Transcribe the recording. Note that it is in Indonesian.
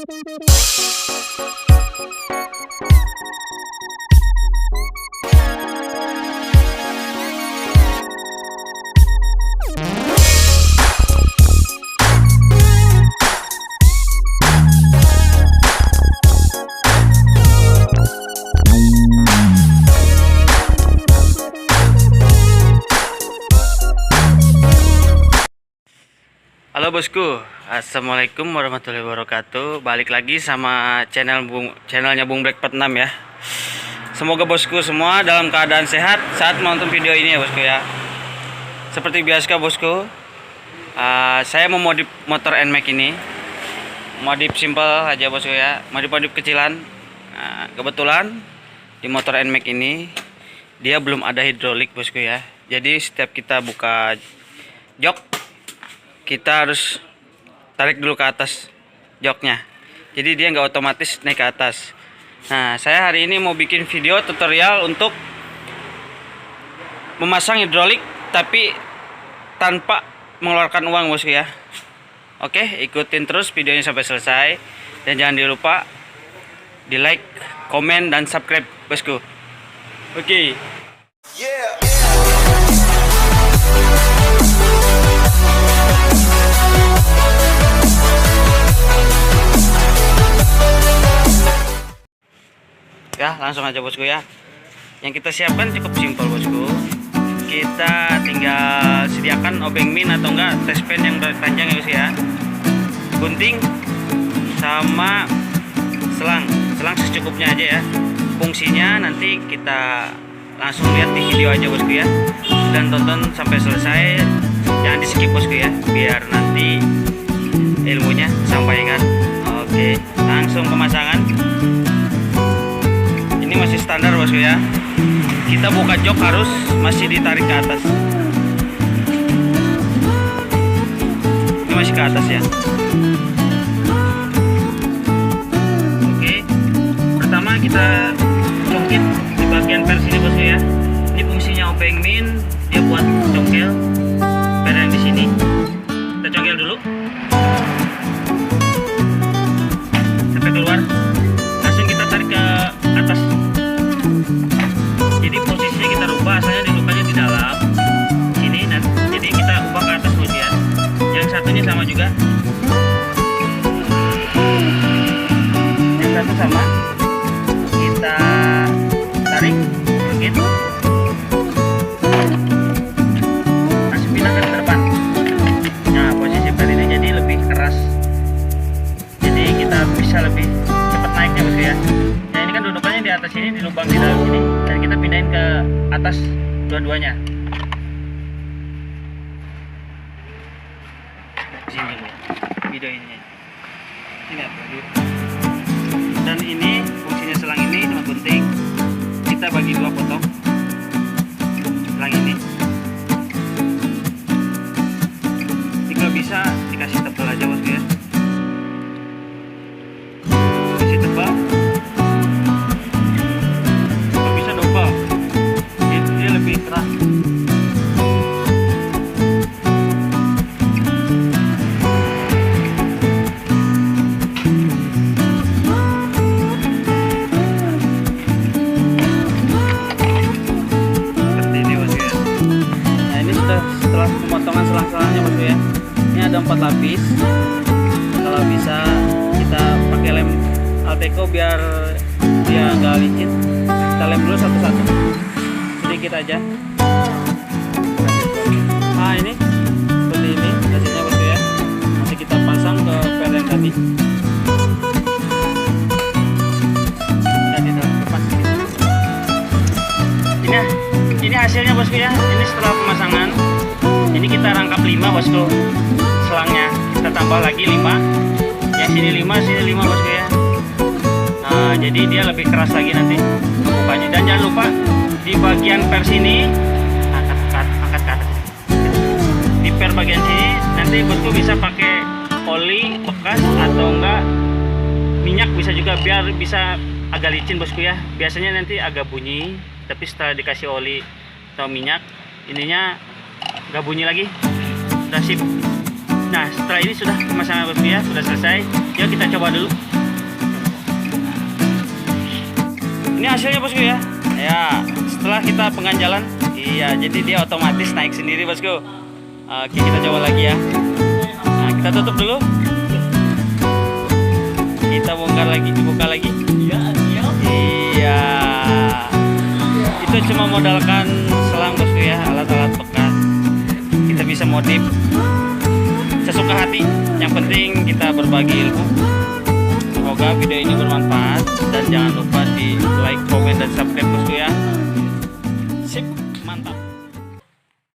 Halo bosku, assalamualaikum warahmatullahi wabarakatuh. Balik lagi sama channelnya Bung Black 46 ya. Semoga bosku semua dalam keadaan sehat saat menonton video ini ya bosku ya. Seperti biasa bosku, saya memodif motor NMAX ini. Modif simple aja bosku ya, modif kecilan. Kebetulan di motor NMAX ini dia belum ada hidrolik bosku ya. Jadi setiap kita buka jok, kita harus tarik dulu ke atas joknya, jadi dia nggak otomatis naik ke atas. Nah, saya hari ini mau bikin video tutorial untuk memasang hidrolik tapi tanpa mengeluarkan uang bosku ya. Oke, ikutin terus videonya sampai selesai, dan jangan lupa di like, komen, dan subscribe bosku. Oke. Ya, langsung aja bosku ya. Yang kita siapkan cukup simpel bosku. Kita tinggal sediakan obeng min atau enggak test pen yang panjang ya bosku ya, gunting sama selang secukupnya aja ya. Fungsinya nanti kita langsung lihat di video aja bosku ya, dan tonton sampai selesai, jangan di skip bosku ya, biar nanti ilmunya sampaikan. Oke, langsung pemasangan. Ini masih standar bosku ya. Kita buka jok harus masih ditarik ke atas. Ini masih ke atas ya. Oke. Pertama kita congkit di bagian pers ini bosku ya. Ini fungsinya obeng min, dia buat congkel per yang di sini. Kita congkel dulu sampai keluar. Langsung kita tarik ke atas. Jadi posisinya kita rubah, asalnya dilukanya di dalam sini, nah, jadi kita ubah ke atas dulu ya. Yang satunya sama juga, yang satu sama, kita tarik gitu, langsung pindahkan ke depan. Nah, posisi per ini jadi lebih keras, jadi kita bisa lebih cepat naiknya bosku ya. Nah, ini kan dudukannya di atas ini, di lubang di dalam sini, dan kita pindahin ke atas dua-duanya. Sini dulu video ini. Ini apa dulu? Dan ini fungsinya selang ini sama gunting. Kita bagi dua potong selang ini. Jika bisa dikasih tebal aja bosku ya. Kasih tebal. Keras. Seperti ini bosku ya. Nah, ini sudah setelah pemotongan selang-selangnya bosku ya. Ini ada 4 lapis. Kalau bisa kita pakai lem Alteco biar dia nggak licin. Kita lem dulu satu-satu, sedikit aja. Nah, ini seperti ini hasilnya bosku ya. Nanti kita pasang ke per yang tadi. Ini hasilnya bosku ya. Ini setelah pemasangan. Ini kita rangkap 5 bosku selangnya. Kita tambah lagi 5. Yang sini 5, sini 5 bosku ya. Nah, jadi dia lebih keras lagi nanti ngebukanya. Dan jangan lupa di bagian per sini angkat ke atas. Di per bagian sini nanti bosku bisa pakai oli bekas atau enggak minyak, bisa juga, biar bisa agak licin bosku ya. Biasanya nanti agak bunyi, tapi setelah dikasih oli atau minyak ininya nggak bunyi lagi. Udah sip. Nah, Nah, setelah ini sudah pemasangan bosku ya, sudah selesai. Yuk kita coba dulu. Ini hasilnya bosku ya. Ya, setelah kita penganjalan, iya, jadi dia otomatis naik sendiri bosku. Oke, kita coba lagi ya. Nah, kita tutup dulu. Kita bongkar lagi, dibuka lagi. Iya. Itu cuma modalkan selang bosku ya, alat-alat bekas. Kita bisa modif sesuka hati. Yang penting kita berbagi ilmu. Semoga video ini bermanfaat dan jangan lupa di like, komen, dan subscribe bosku ya. Sip, mantap.